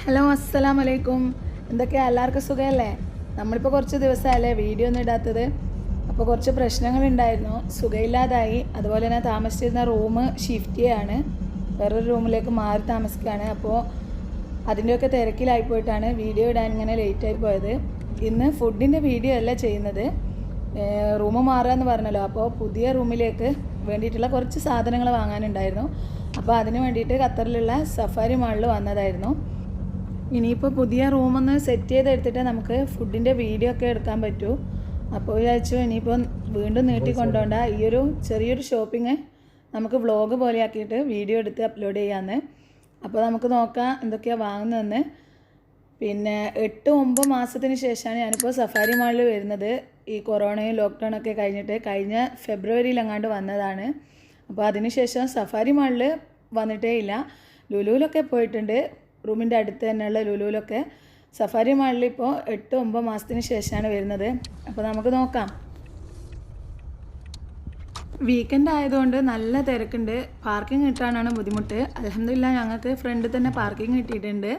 Hello അസ്സലാമു അലൈക്കും. എന്തൊക്കെയാണ്, എല്ലാവർക്കും സുഖമല്ലേ? നമ്മളിപ്പോൾ കുറച്ച് ദിവസമല്ലേ വീഡിയോ ഒന്നും ഇടാത്തത്. അപ്പോൾ കുറച്ച് പ്രശ്നങ്ങളുണ്ടായിരുന്നു, സുഖമില്ലാതായി. അതുപോലെ തന്നെ താമസിച്ചിരുന്ന റൂം ഷിഫ്റ്റ് ചെയ്യാണ്, വേറൊരു റൂമിലേക്ക് മാറി താമസിക്കുകയാണ്. അപ്പോൾ അതിൻ്റെയൊക്കെ തിരക്കിലായി പോയിട്ടാണ് വീഡിയോ ഇടാൻ ഇങ്ങനെ ലേറ്റായി പോയത്. ഇന്ന് ഫുഡിൻ്റെ വീഡിയോ അല്ല ചെയ്യുന്നത്, റൂം മാറുകയെന്ന് പറഞ്ഞല്ലോ. അപ്പോൾ പുതിയ റൂമിലേക്ക് വേണ്ടിയിട്ടുള്ള കുറച്ച് സാധനങ്ങൾ വാങ്ങാനുണ്ടായിരുന്നു. അപ്പോൾ അതിന് വേണ്ടിയിട്ട് ഖത്തറിലുള്ള സഫാരി മാളിൽ വന്നതായിരുന്നു. ഇനിയിപ്പോൾ പുതിയ റൂമൊന്ന് സെറ്റ് ചെയ്തെടുത്തിട്ട് നമുക്ക് ഫുഡിൻ്റെ വീഡിയോ ഒക്കെ എടുക്കാൻ പറ്റൂ. അപ്പോൾ വിചാരിച്ചു ഇനിയിപ്പോൾ വീണ്ടും നീട്ടിക്കൊണ്ടോണ്ട, ഈ ഒരു ചെറിയൊരു ഷോപ്പിംഗ് നമുക്ക് വ്ളോഗ് പോലെ ആക്കിയിട്ട് വീഡിയോ എടുത്ത് അപ്ലോഡ് ചെയ്യാമെന്ന്. അപ്പോൾ നമുക്ക് നോക്കാം എന്തൊക്കെയാണ് വാങ്ങുന്നതെന്ന്. പിന്നെ 8-9 മാസത്തിന് ശേഷമാണ് ഞാനിപ്പോൾ സഫാരി മാളിൽ വരുന്നത്. ഈ കൊറോണയും ലോക്ക്ഡൗണൊക്കെ കഴിഞ്ഞിട്ട് കഴിഞ്ഞ ഫെബ്രുവരിയിലെങ്ങാണ്ട് വന്നതാണ്. അപ്പോൾ അതിനുശേഷം സഫാരി മാളിൽ വന്നിട്ടേ ഇല്ല. ലുലുവിലൊക്കെ പോയിട്ടുണ്ട്, റൂമിൻ്റെ അടുത്ത് തന്നെയുള്ള ലുലുവിലൊക്കെ. സഫാരി മാളിൽ ഇപ്പോൾ 8-9 മാസത്തിന് ശേഷമാണ് വരുന്നത്. അപ്പോൾ നമുക്ക് നോക്കാം. വീക്കെൻഡ് ആയതുകൊണ്ട് നല്ല തിരക്കുണ്ട്, പാർക്കിംഗ് കിട്ടാനാണ് ബുദ്ധിമുട്ട്. അൽഹംദുലില്ലാഹ് ഞങ്ങൾക്ക് ഫ്രണ്ടിൽ തന്നെ പാർക്കിംഗ് കിട്ടിയിട്ടുണ്ട്.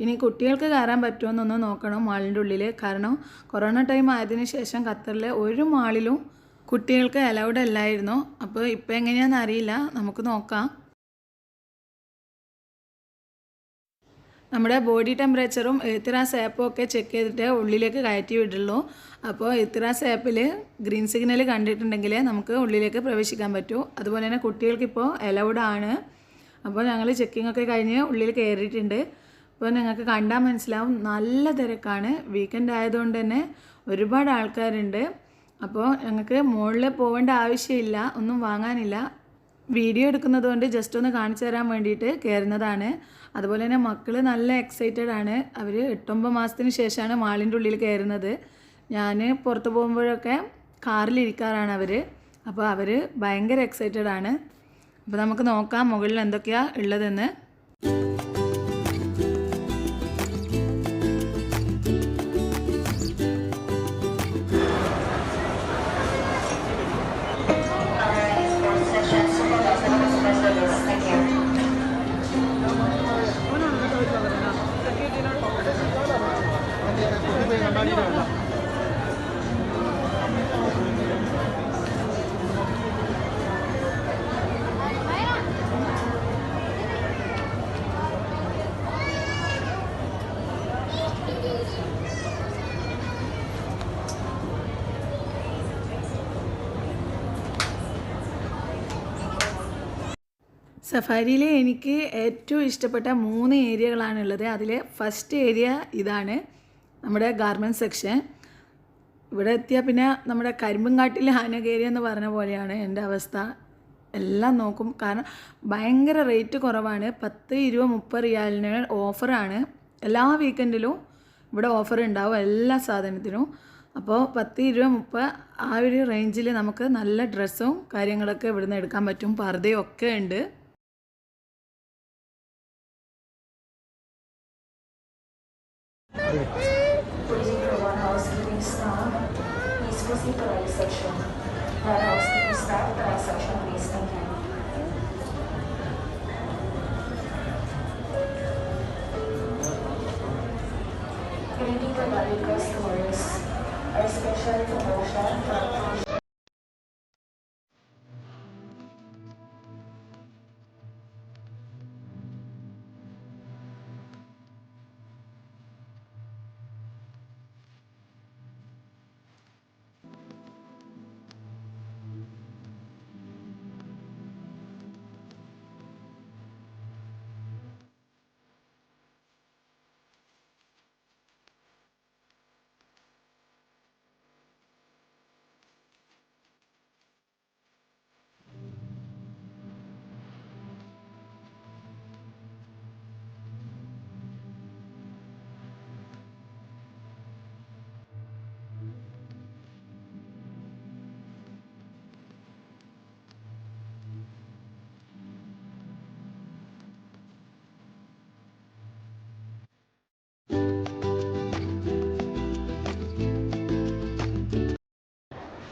ഇനി കുട്ടികൾക്ക് കയറാൻ പറ്റുമോയെന്നൊന്ന് നോക്കണം മാളിൻ്റെ ഉള്ളിൽ. കാരണം കൊറോണ ടൈം ആയതിനു ശേഷം ഖത്തറിലെ ഒരു മാളിലും കുട്ടികൾക്ക് അലൗഡ് അല്ലായിരുന്നു. അപ്പോൾ ഇപ്പോൾ എങ്ങനെയാണെന്ന് അറിയില്ല, നമുക്ക് നോക്കാം. നമ്മുടെ ബോഡി ടെമ്പറേച്ചറും എത്തിറാസ് ആപ്പും ഒക്കെ ചെക്ക് ചെയ്തിട്ട് ഉള്ളിലേക്ക് കയറ്റി വിടുള്ളൂ. അപ്പോൾ എത്തിറാസ് ആപ്പിൽ ഗ്രീൻ സിഗ്നൽ കണ്ടിട്ടുണ്ടെങ്കിൽ നമുക്ക് ഉള്ളിലേക്ക് പ്രവേശിക്കാൻ പറ്റൂ. അതുപോലെ തന്നെ കുട്ടികൾക്കിപ്പോൾ അലൗഡ് ആണ്. അപ്പോൾ ഞങ്ങൾ ചെക്കിംഗ് ഒക്കെ കഴിഞ്ഞ് ഉള്ളിൽ കയറിയിട്ടുണ്ട്. അപ്പോൾ നിങ്ങൾക്ക് കണ്ടാൽ മനസ്സിലാവും, നല്ല തിരക്കാണ്. വീക്കെൻഡ് ആയതുകൊണ്ട് തന്നെ ഒരുപാട് ആൾക്കാരുണ്ട്. അപ്പോൾ ഞങ്ങൾക്ക് മുകളിൽ പോകേണ്ട ആവശ്യമില്ല, ഒന്നും വാങ്ങാനില്ല. വീഡിയോ എടുക്കുന്നത് കൊണ്ട് ജസ്റ്റ് ഒന്ന് കാണിച്ചു തരാൻ വേണ്ടിയിട്ട് കയറുന്നതാണ്. അതുപോലെ തന്നെ മക്കൾ നല്ല എക്സൈറ്റഡ് ആണ്. അവർ 8-9 മാസത്തിന് ശേഷമാണ് മാളിൻ്റെ ഉള്ളിൽ കയറുന്നത്. ഞാൻ പുറത്ത് പോകുമ്പോഴൊക്കെ കാറിലിരിക്കാറാണ് അവർ. അപ്പോൾ അവർ ഭയങ്കര എക്സൈറ്റഡ് ആണ്. അപ്പോൾ നമുക്ക് നോക്കാം മുകളിൽ എന്തൊക്കെയാണ് ഉള്ളതെന്ന്. സഫാരിയിൽ എനിക്ക് ഏറ്റവും ഇഷ്ടപ്പെട്ട 3 ഏരിയകളാണുള്ളത്. അതിൽ ഫസ്റ്റ് ഏരിയ ഇതാണ്, നമ്മുടെ ഗാർമെൻറ്റ് സെക്ഷൻ. ഇവിടെ എത്തിയാൽ പിന്നെ നമ്മുടെ കരിമ്പുംകാട്ടിലെ ആനകേരി എന്ന് പറഞ്ഞ പോലെയാണ് എൻ്റെ അവസ്ഥ. എല്ലാം നോക്കും, കാരണം ഭയങ്കര റേറ്റ് കുറവാണ്. 10, 20, 30 റിയാലിന് ഓഫറാണ്. എല്ലാ വീക്കെൻഡിലും ഇവിടെ ഓഫർ ഉണ്ടാവും എല്ലാ സാധനത്തിനും. അപ്പോൾ 10, 20, 30 ആ ഒരു റേഞ്ചിൽ നമുക്ക് നല്ല ഡ്രസ്സും കാര്യങ്ങളൊക്കെ ഇവിടുന്ന് എടുക്കാൻ പറ്റും. പർദ്ദയും ഒക്കെ ഉണ്ട്. Proceed for one housekeeping staff. Please proceed to the reception. One housekeeping staff, the reception, please. Thank you. Good evening to valued customers. Our special promotion for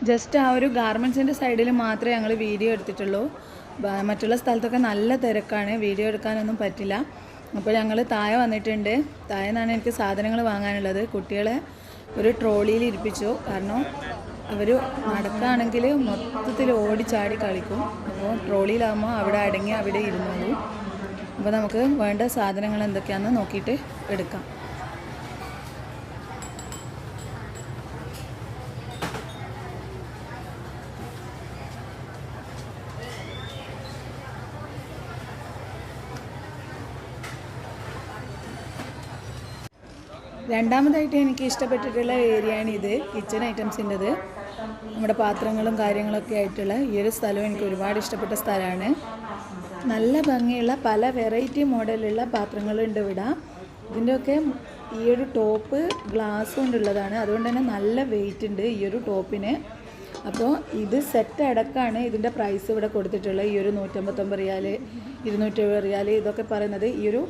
just ആ ഒരു ഗാർമെൻറ്റ്സിൻ്റെ സൈഡിൽ മാത്രമേ ഞങ്ങൾ വീഡിയോ എടുത്തിട്ടുള്ളൂ. മറ്റുള്ള സ്ഥലത്തൊക്കെ നല്ല തിരക്കാണ്, വീഡിയോ എടുക്കാനൊന്നും പറ്റില്ല. അപ്പോൾ ഞങ്ങൾ താഴെ വന്നിട്ടുണ്ട്. താഴെ നിന്നാണ് എനിക്ക് സാധനങ്ങൾ വാങ്ങാനുള്ളത്. കുട്ടികളെ ഒരു ട്രോളിയിൽ ഇരിപ്പിച്ചു. കാരണം അവർ നടക്കുകയാണെങ്കിൽ മൊത്തത്തിൽ ഓടിച്ചാടി കളിക്കും. അപ്പോൾ ട്രോളിയിലാകുമ്പോൾ അവിടെ അടങ്ങി അവിടെ ഇരുന്നോളൂ. അപ്പോൾ നമുക്ക് വേണ്ട സാധനങ്ങൾ എന്തൊക്കെയാണെന്ന് നോക്കിയിട്ട് എടുക്കാം. രണ്ടാമതായിട്ട് എനിക്ക് ഇഷ്ടപ്പെട്ടിട്ടുള്ള ഏരിയയാണ് ഇത്, കിച്ചൺ ഐറ്റംസിൻ്റെത്. നമ്മുടെ പാത്രങ്ങളും കാര്യങ്ങളൊക്കെ ആയിട്ടുള്ള ഈ ഒരു സ്ഥലം എനിക്ക് ഒരുപാട് ഇഷ്ടപ്പെട്ട സ്ഥലമാണ്. നല്ല ഭംഗിയുള്ള പല വെറൈറ്റി മോഡലുള്ള പാത്രങ്ങളുണ്ട് ഇവിടെ. ഇതിൻ്റെയൊക്കെ ഈ ഒരു ടോപ്പ് ഗ്ലാസ് കൊണ്ടുള്ളതാണ്. അതുകൊണ്ട് തന്നെ നല്ല വെയിറ്റ് ഉണ്ട് ഈ ഒരു ടോപ്പിന്. അപ്പോൾ ഇത് സെറ്റ് അടക്കമാണ് ഇതിൻ്റെ പ്രൈസ് ഇവിടെ കൊടുത്തിട്ടുള്ളത്. ഈ ഒരു 159 റിയാൽ, 270 റിയാൽ ഇതൊക്കെ പറയുന്നത് ഈ ഒരു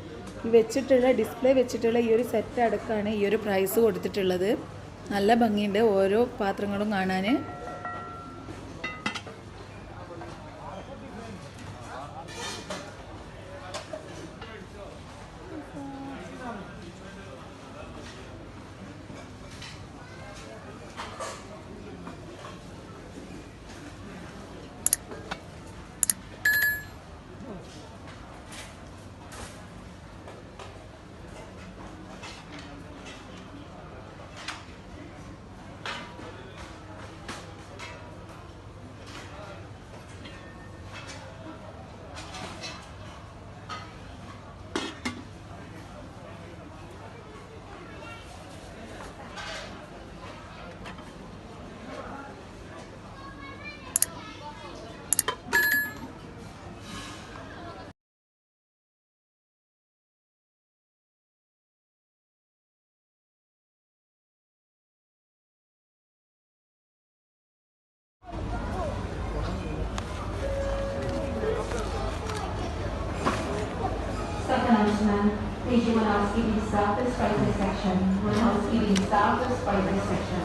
വെച്ചിട്ടുള്ള ഡിസ്പ്ലേ വെച്ചിട്ടുള്ള ഈ ഒരു സെറ്റ് അടക്കമാണ് ഈ ഒരു പ്രൈസ് കൊടുത്തിട്ടുള്ളത്. നല്ല ഭംഗിയുണ്ട് ഓരോ പാത്രങ്ങളും കാണാൻ. Announcement. Regional Housekeeping Staff is by this section. One housekeeping staff is by this section.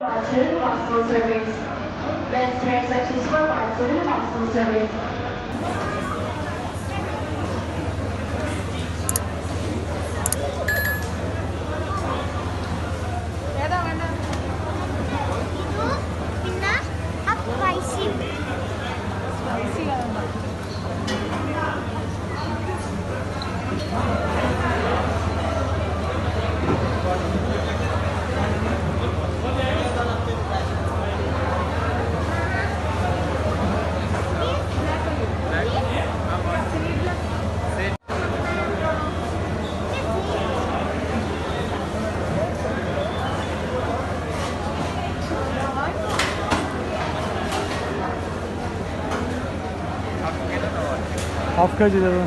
Parcel parcel service. Best transactions for parcel service. Afkacıları.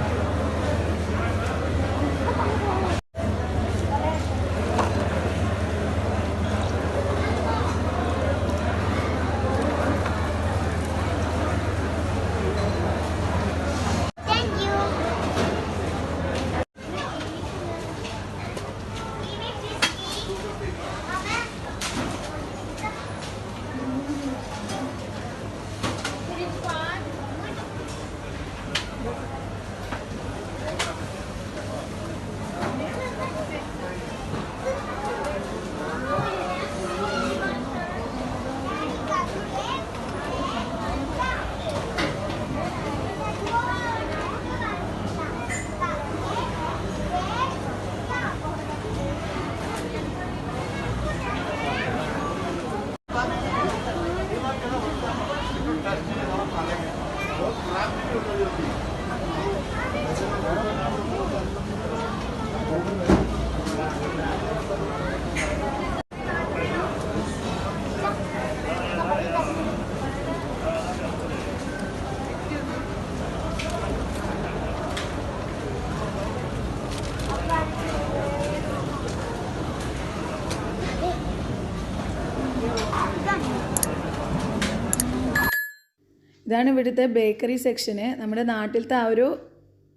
ഇതാണ് ഇവിടുത്തെ ബേക്കറി സെക്ഷന്. നമ്മുടെ നാട്ടിലത്തെ ആ ഒരു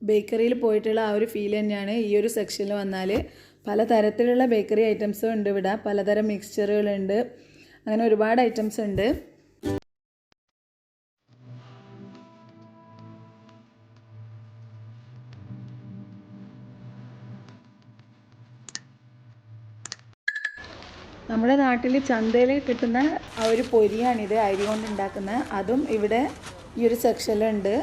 ബേക്കറിയിൽ പോയിട്ടുള്ള ആ ഒരു ഫീൽ തന്നെയാണ് ഈ ഒരു സെക്ഷനിൽ വന്നാൽ. പലതരത്തിലുള്ള ബേക്കറി ഐറ്റംസും ഉണ്ട് ഇവിടെ. പലതരം മിക്സ്ചറുകളുണ്ട്, അങ്ങനെ ഒരുപാട് ഐറ്റംസ് ഉണ്ട്. നമ്മുടെ നാട്ടിൽ ചന്തയിൽ കിട്ടുന്ന ആ ഒരു പൊരിയാണിത്, അരി കൊണ്ട് ഉണ്ടാക്കുന്നത്. അതും ഇവിടെ ഈ ഒരു സെക്ഷനിലുണ്ട്.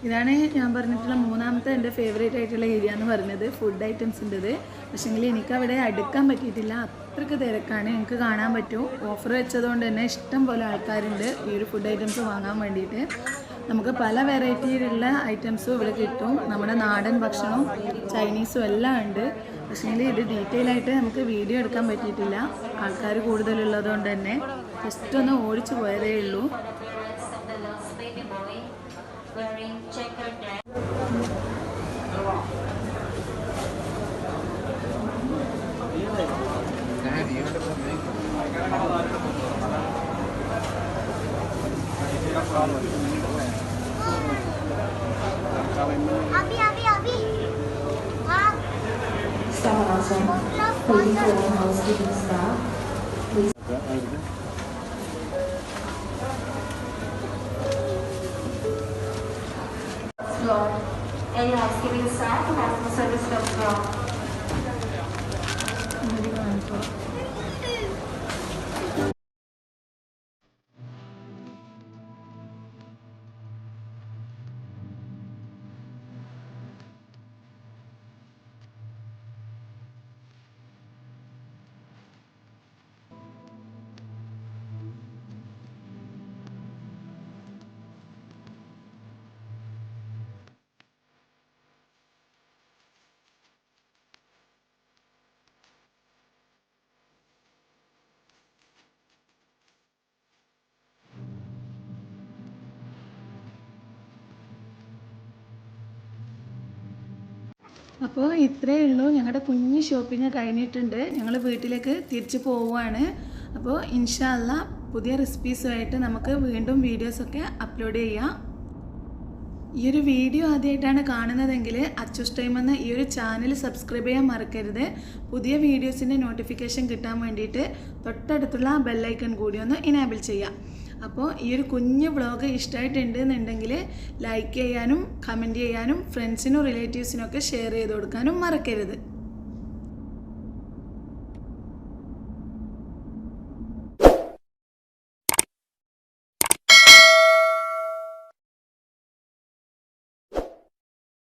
ഇതാണ് ഞാൻ പറഞ്ഞിട്ടുള്ള മൂന്നാമത്തെ എൻ്റെ ഫേവറേറ്റ് ആയിട്ടുള്ള ഏരിയ എന്ന് പറയുന്നത്, ഫുഡ് ഐറ്റംസിൻ്റെത്. പക്ഷേങ്കിൽ എനിക്കവിടെ അടുക്കാൻ പറ്റിയിട്ടില്ല, അത്രയ്ക്ക് തിരക്കാണ്. എനിക്ക് കാണാൻ പറ്റും, ഓഫർ വെച്ചതുകൊണ്ട് തന്നെ ഇഷ്ടം പോലെ ആൾക്കാരുണ്ട് ഈ ഒരു ഫുഡ് ഐറ്റംസ് വാങ്ങാൻ വേണ്ടിയിട്ട്. നമുക്ക് പല വെറൈറ്റിയിലുള്ള ഐറ്റംസും ഇവിടെ കിട്ടും. നമ്മുടെ നാടൻ ഭക്ഷണവും ചൈനീസും എല്ലാം ഉണ്ട്. പക്ഷേങ്കിൽ ഇത് ഡീറ്റെയിൽ ആയിട്ട് നമുക്ക് വീഡിയോ എടുക്കാൻ പറ്റിയിട്ടില്ല, ആൾക്കാർ കൂടുതലുള്ളത് കൊണ്ട് തന്നെ ജസ്റ്റ് ഒന്ന് ഓടിച്ചു പോയതേ ഉള്ളൂ. Wearing checkered dress. Abi. हाँ. Staff outside. Waiting for all housekeeping staff. Please. Floor. Any housekeeping staff who has no service come from. അപ്പോൾ ഇത്രയേ ഉള്ളൂ, ഞങ്ങളുടെ കുഞ്ഞ് ഷോപ്പിംഗ് കഴിഞ്ഞിട്ടുണ്ട്. ഞങ്ങൾ വീട്ടിലേക്ക് തിരിച്ചു പോവുകയാണ്. അപ്പോൾ ഇൻഷാ അല്ലാ പുതിയ റെസിപ്പീസുമായിട്ട് നമുക്ക് വീണ്ടും വീഡിയോസൊക്കെ അപ്ലോഡ് ചെയ്യാം. ഈ ഒരു വീഡിയോ ആദ്യമായിട്ടാണ് കാണുന്നതെങ്കിൽ അച്ചൂസ് ടൈം എന്ന ഈ ഒരു ചാനൽ സബ്സ്ക്രൈബ് ചെയ്യാൻ മറക്കരുത്. പുതിയ വീഡിയോസിൻ്റെ നോട്ടിഫിക്കേഷൻ കിട്ടാൻ വേണ്ടിയിട്ട് തൊട്ടടുത്തുള്ള ആ ബെല്ലൈക്കൺ കൂടി ഒന്ന് ഇനേബിൾ ചെയ്യാം. അപ്പോൾ ഈ ഒരു കുഞ്ഞു വ്ളോഗ് ഇഷ്ടമായിട്ടുണ്ട് എന്നുണ്ടെങ്കിൽ ലൈക്ക് ചെയ്യാനും കമൻറ്റ് ചെയ്യാനും ഫ്രണ്ട്സിനും റിലേറ്റീവ്സിനും ഒക്കെ ഷെയർ ചെയ്ത് കൊടുക്കാനും മറക്കരുത്.